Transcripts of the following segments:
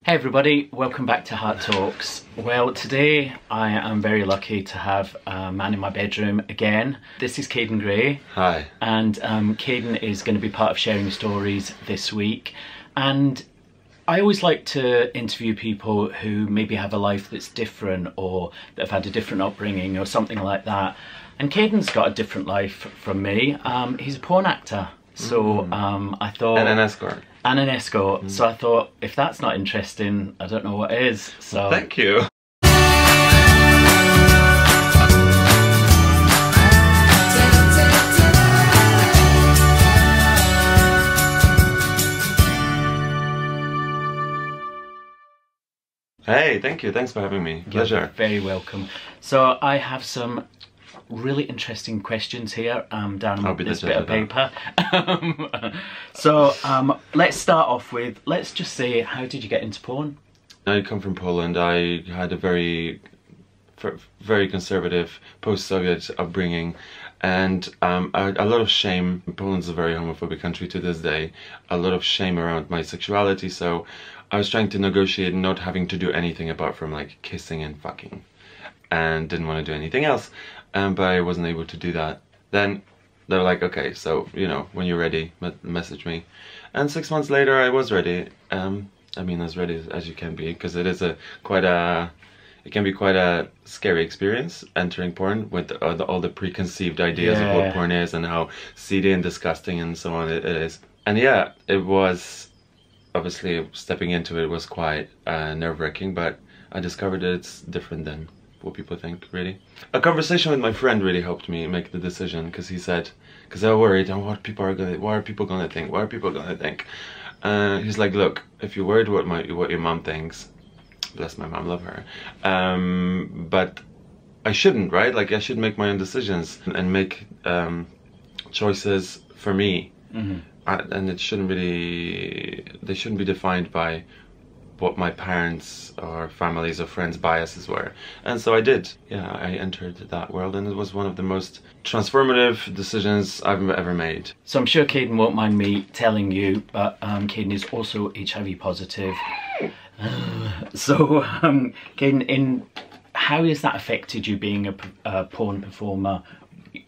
Hey everybody, welcome back to Hart Talks. Well, today I am very lucky to have a man in my bedroom again. This is Kayden Gray. Hi. And Kayden is going to be part of Sharing Stories this week. And I always like to interview people who maybe have a life that's different or that have had a different upbringing or something like that. And Kayden's got a different life from me. He's a porn actor. So I thought... And an escort. And an escort. So I thought, if that's not interesting, I don't know what is. So thank you. Hey, thank you. Thanks for having me. Pleasure. You're very welcome. So I have some really interesting questions here down on this bit of paper. So let's start off with, let's just say, how did you get into porn? I come from Poland. I had a very conservative post-Soviet upbringing, and a lot of shame. Poland's a very homophobic country to this day. A lot of shame around my sexuality, so I was trying to negotiate not having to do anything apart from like kissing and fucking, and didn't want to do anything else. But I wasn't able to do that. Then they were like, okay, so, you know, when you're ready, message me. And 6 months later, I was ready. I mean, as ready as you can be, because it is it can be quite a scary experience entering porn with all the preconceived ideas of what porn is and how seedy and disgusting and so on it is. And yeah, it was, obviously, stepping into it was quite nerve-wracking, but I discovered that it's different than what people think, really. A conversation with my friend really helped me make the decision, because he said, because I was worried, what are people gonna think? He's like, look, if you're worried what your mom thinks, bless my mom, love her, but I shouldn't, right? Like, I should make my own decisions and make choices for me. And it shouldn't really, they shouldn't be defined by what my parents or families or friends' biases were. And so I did. Yeah, I entered that world, and it was one of the most transformative decisions I've ever made. So I'm sure Kayden won't mind me telling you, but Kayden is also HIV positive. So Kayden, how has that affected you being a porn performer,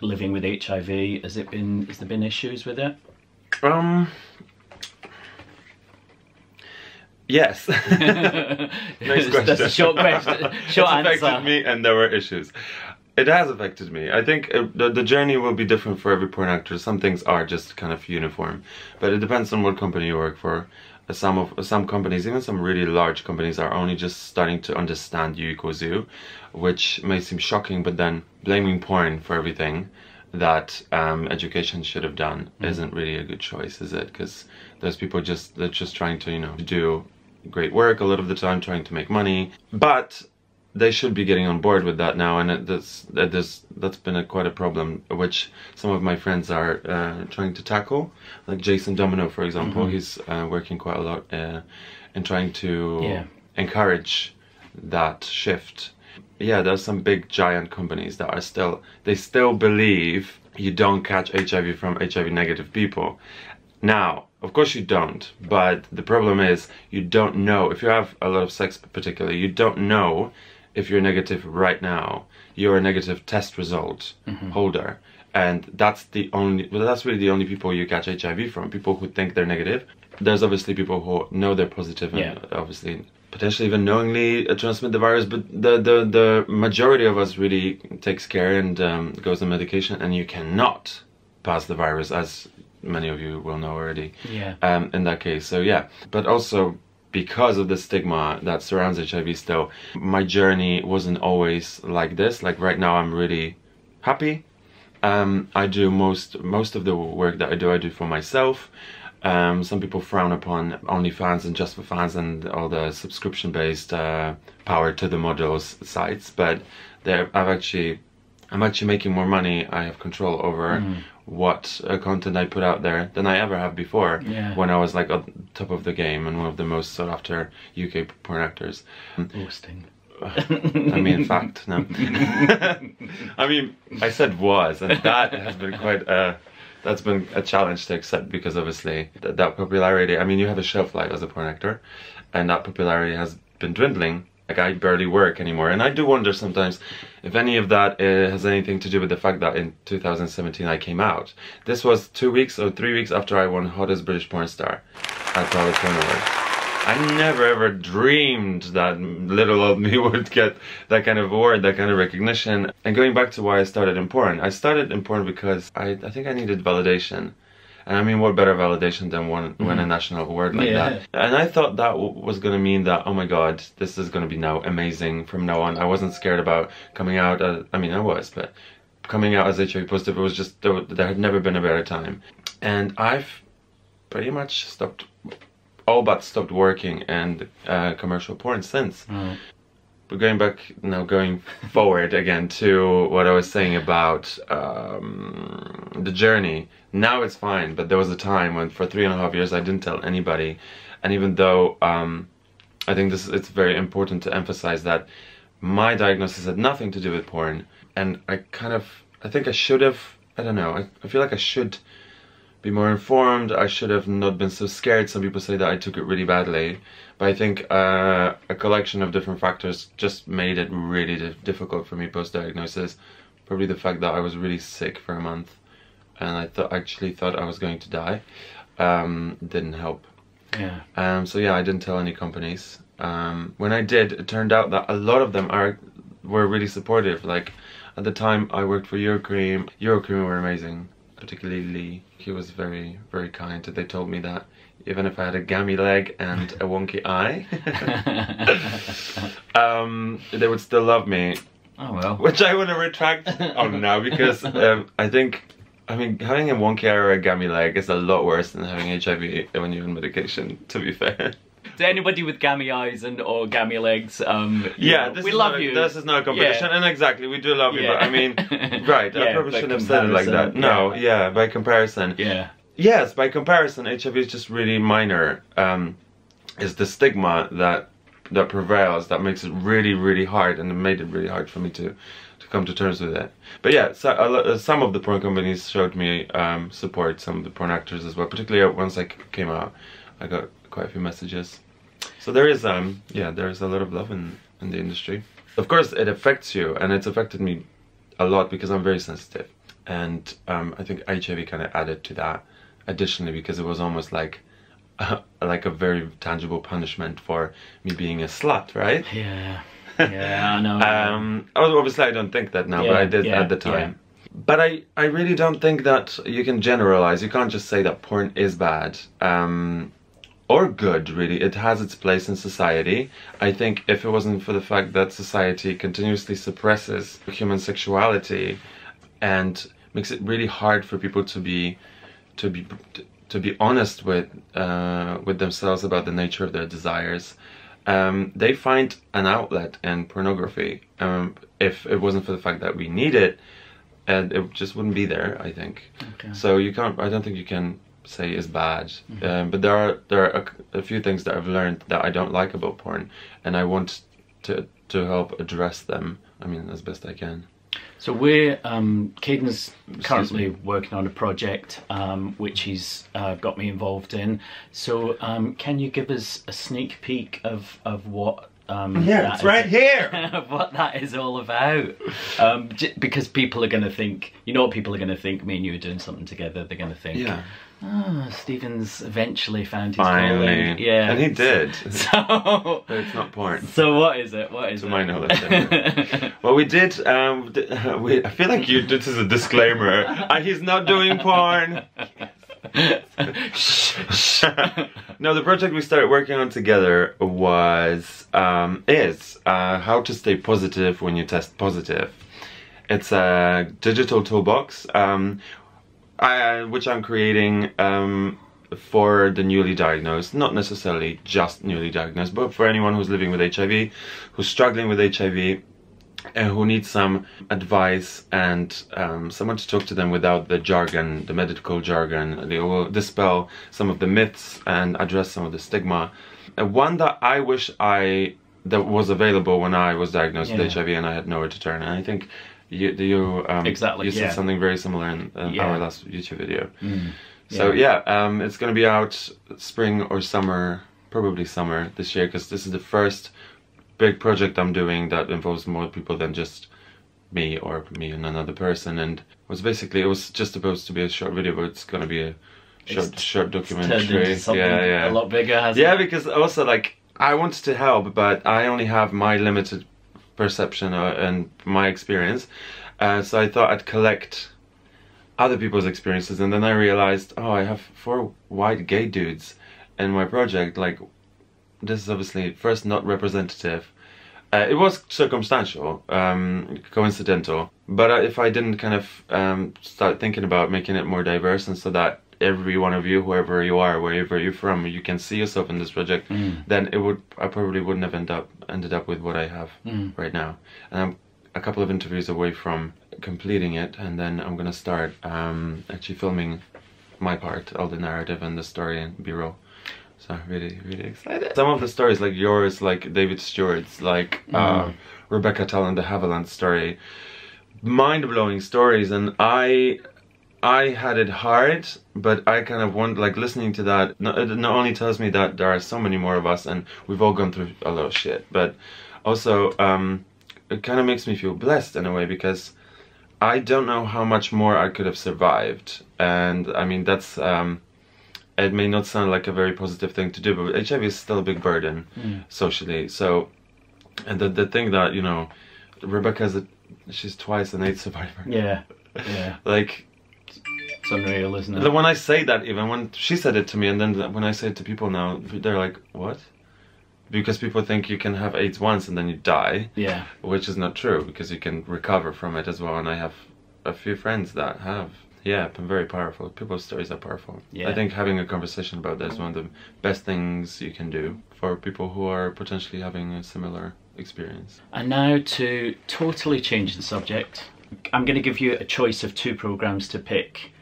living with HIV? Has there been issues with it? Yes. Next question. That's a short question. Short answer. It affected me, and there were issues. It has affected me. I think the journey will be different for every porn actor. Some things are just kind of uniform, but it depends on what company you work for. Some companies, even some really large companies, are only just starting to understand U equals U, which may seem shocking, but then blaming porn for everything that education should have done isn't really a good choice, is it? Because those people they're just trying to, you know, do great work a lot of the time, trying to make money, but they should be getting on board with that now, and that's been quite a problem, which some of my friends are trying to tackle, like Jason Domino, for example. He's working quite a lot in trying to encourage that shift. Yeah, there's some big giant companies that are still believe you don't catch HIV from HIV negative people. Now, of course you don't, but the problem is you don't know, if you have a lot of sex particularly, you don't know if you're negative right now. You're a negative test result holder, and that's really the only people you catch HIV from, people who think they're negative. There's obviously people who know they're positive and obviously potentially even knowingly transmit the virus, but the majority of us really takes care and goes on medication, and you cannot pass the virus, as many of you will know already. In that case, so yeah. But also, because of the stigma that surrounds HIV still, my journey wasn't always like this. Like right now, I'm really happy. I do most of the work that I do for myself. Some people frown upon OnlyFans and Just for Fans and all the subscription-based power to the models sites, but I'm actually making more money. I have control over what content I put out there than I ever have before, when I was like on top of the game and one of the most sought after UK porn actors. Boasting. I mean, fact, no. I mean, I said was, and that has been quite that's been a challenge to accept, because obviously that popularity, I mean, you have a shelf life as a porn actor, and that popularity has been dwindling. Like, I barely work anymore, and I do wonder sometimes if any of that has anything to do with the fact that in 2017 I came out. This was 2 weeks or 3 weeks after I won Hottest British Porn Star at Bravo Porn Awards. I never ever dreamed that little old me would get that kind of award, that kind of recognition. And going back to why I started in porn because I think I needed validation. And I mean, what better validation than win a national award like that? And I thought that was going to mean that, oh my god, this is going to be now amazing from now on. I wasn't scared about coming out. I mean, I was, but coming out as HIV positive, it was just, there had never been a better time. And I've pretty much stopped working in commercial porn since. But going forward again to what I was saying about the journey. Now it's fine, but there was a time when for 3.5 years I didn't tell anybody. And even though I think it's very important to emphasize that my diagnosis had nothing to do with porn, and I think I should have, I don't know, I feel like I should be more informed. I should have not been so scared. Some people say that I took it really badly, but I think a collection of different factors just made it really difficult for me post-diagnosis. Probably the fact that I was really sick for a month, and I actually thought I was going to die. Didn't help. Yeah. So yeah, I didn't tell any companies. When I did, it turned out that a lot of them were really supportive. Like, at the time I worked for Eurocream. Eurocream were amazing. Particularly Lee. He was very, very kind. They told me that even if I had a gammy leg and a wonky eye, they would still love me. Oh well. Which I want to retract on now, because I mean, having a wonky eye or a gammy leg is a lot worse than having HIV when you're on medication, to be fair. To anybody with gammy eyes or gammy legs, we love you. This is not a competition, and exactly, we do love you, but I mean, right, I probably shouldn't have said it like that. No, by comparison. Yeah. Yes, by comparison, HIV is just really minor. It's the stigma that prevails that makes it really, really hard, and it made it really hard for me to come to terms with it. But yeah, so, some of the porn companies showed me support, some of the porn actors as well, particularly once I came out. I got quite a few messages. So there is there is a lot of love in the industry. Of course it affects you, and it's affected me a lot because I'm very sensitive, and I think HIV kind of added to that additionally, because it was almost like a very tangible punishment for me being a slut, right? Yeah, I know. Obviously I don't think that now, but I did at the time. But I really don't think that you can generalize. You can't just say that porn is bad. Or good, really. It has its place in society. I think if it wasn't for the fact that society continuously suppresses human sexuality and makes it really hard for people to be honest with themselves about the nature of their desires, they find an outlet in pornography. If it wasn't for the fact that we need it, it just wouldn't be there, I think. Okay. So I don't think you can say is bad, but there are a few things that I've learned that I don't like about porn, and I want to help address them, I mean, as best I can. So we're Kayden's currently working on a project which he's got me involved in. So can you give us a sneak peek of what it's right here. What that is all about? Because people are going to think, you know what people are going to think, me and you are doing something together. They're going to think, Stephen's eventually found his calling. Yeah, and he did. So but it's not porn. So what is it? What is it? To my knowledge. Anyway. Well, we did. I feel like this is a disclaimer. He's not doing porn. No, the project we started working on together is how to stay positive when you test positive. It's a digital toolbox which I'm creating for the newly diagnosed, not necessarily just newly diagnosed, but for anyone who's living with HIV, who's struggling with HIV, and who needs some advice and someone to talk to them without the jargon, the medical jargon. They will dispel some of the myths and address some of the stigma. One that I wish that was available when I was diagnosed with HIV and I had nowhere to turn. And I think you said something very similar in our last YouTube video. So it's going to be out spring or summer probably summer this year, because this is the first big project I'm doing that involves more people than just me and another person. And it was just supposed to be a short video, but it's gonna be a short documentary. A lot bigger, hasn't it? Yeah, because also like I wanted to help, but I only have my limited perception and my experience, so I thought I'd collect other people's experiences, and then I realized, oh, I have 4 white gay dudes in my project. Like, this is obviously first not representative. It was circumstantial, coincidental, but if I didn't kind of start thinking about making it more diverse, and so that every one of you, whoever you are, wherever you're from, you can see yourself in this project, then I probably wouldn't have ended up with what I have right now. And I'm a couple of interviews away from completing it, and then I'm gonna start actually filming my part, all the narrative and the story and B-roll. So really, really excited. Some of the stories, like yours, like David Stewart's, like Rebecca telling the Haviland story, mind-blowing stories. And I had it hard, but I kind of want, like, listening to that, it not only tells me that there are so many more of us and we've all gone through a lot of shit, but also it kind of makes me feel blessed in a way, because I don't know how much more I could have survived. And I mean, that's it may not sound like a very positive thing to do, but HIV is still a big burden socially. So, and the thing that, you know, Rebecca's she's twice an AIDS survivor. Yeah. Like, it's unreal, isn't it? When I say that, even when she said it to me, and then when I say it to people now, they're like, what? Because people think you can have AIDS once and then you die. Yeah. Which is not true, because you can recover from it as well. And I have a few friends that have. Yeah, been very powerful. People's stories are powerful. Yeah. I think having a conversation about that is one of the best things you can do for people who are potentially having a similar experience. And now, to totally change the subject, I'm going to give you a choice of 2 programs to pick.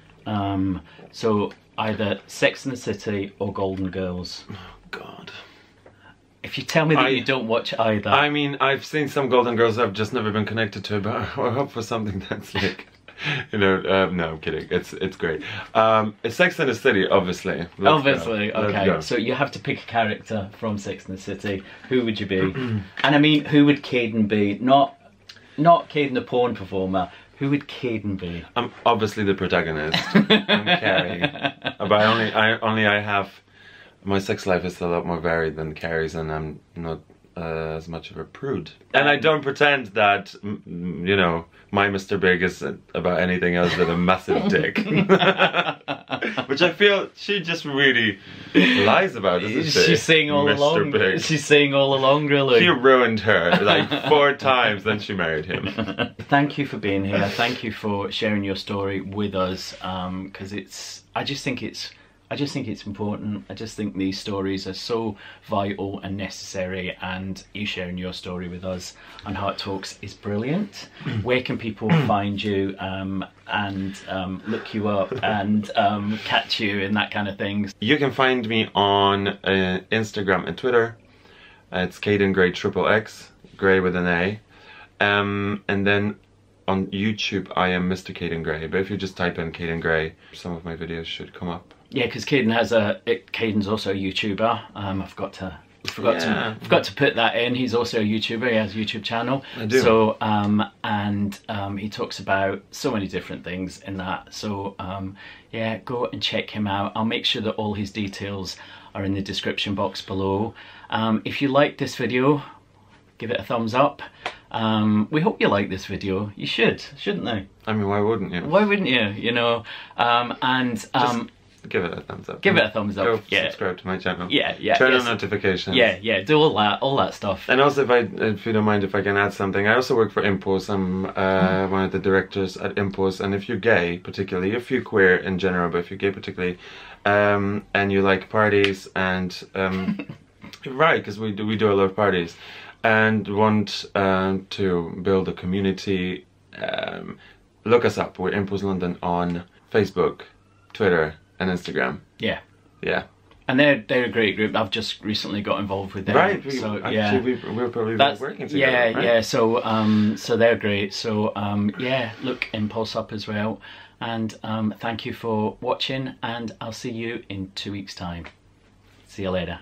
So either Sex and the City or Golden Girls. Oh God. If you tell me that you don't watch either. I mean, I've seen some Golden Girls I've just never been connected to, but I hope for something that's like, you know, no, I'm kidding. It's great. It's Sex and the City, obviously. Obviously, okay. So you have to pick a character from Sex and the City. Who would you be? And I mean, who would Kayden be? Not Kayden the porn performer. Who would Kayden be? I'm obviously the protagonist. I'm Carrie. But I have, my sex life is a lot more varied than Carrie's, and I'm not as much of a prude. And I don't pretend that, you know, my Mr. Big is about anything else than a massive dick. Which I feel she just really lies about, isn't she? She's saying all along. Big. She's saying all along, really. He ruined her like 4 times, then she married him. Thank you for being here. Thank you for sharing your story with us, because I just think it's important. I just think these stories are so vital and necessary, and you sharing your story with us on Hart Talks is brilliant. Where can people find you and look you up and catch you and that kind of thing? You can find me on Instagram and Twitter. It's Kayden Gray XXX, Gray with an A. And then on YouTube I am Mr. Kayden Gray, but if you just type in Kayden Gray, some of my videos should come up. Yeah, because Kayden's also a YouTuber. I forgot to put that in. He's also a YouTuber. He has a YouTube channel. I do. So he talks about so many different things in that. So yeah, go and check him out. I'll make sure that all his details are in the description box below. If you like this video, give it a thumbs up. We hope you like this video. You should, shouldn't they? I mean, why wouldn't you? Why wouldn't you? You know, Just give it a thumbs up. Give it a thumbs up. Go subscribe to my channel. Yeah. Turn on notifications. Yeah. Do all that stuff. And also, if you don't mind, if I can add something, I also work for Impulse. I'm one of the directors at Impulse. And if you're gay, particularly, if you're queer in general, but if you're gay particularly, and you like parties, and right, because we do a lot of parties, and want to build a community, look us up. We're Impulse London on Facebook, Twitter, and Instagram. Yeah. And they're a great group. I've just recently got involved with them. Right. So we're probably working together. Yeah, right? yeah. So they're great. So yeah, look Impulse up as well. And thank you for watching, and I'll see you in 2 weeks' time. See you later.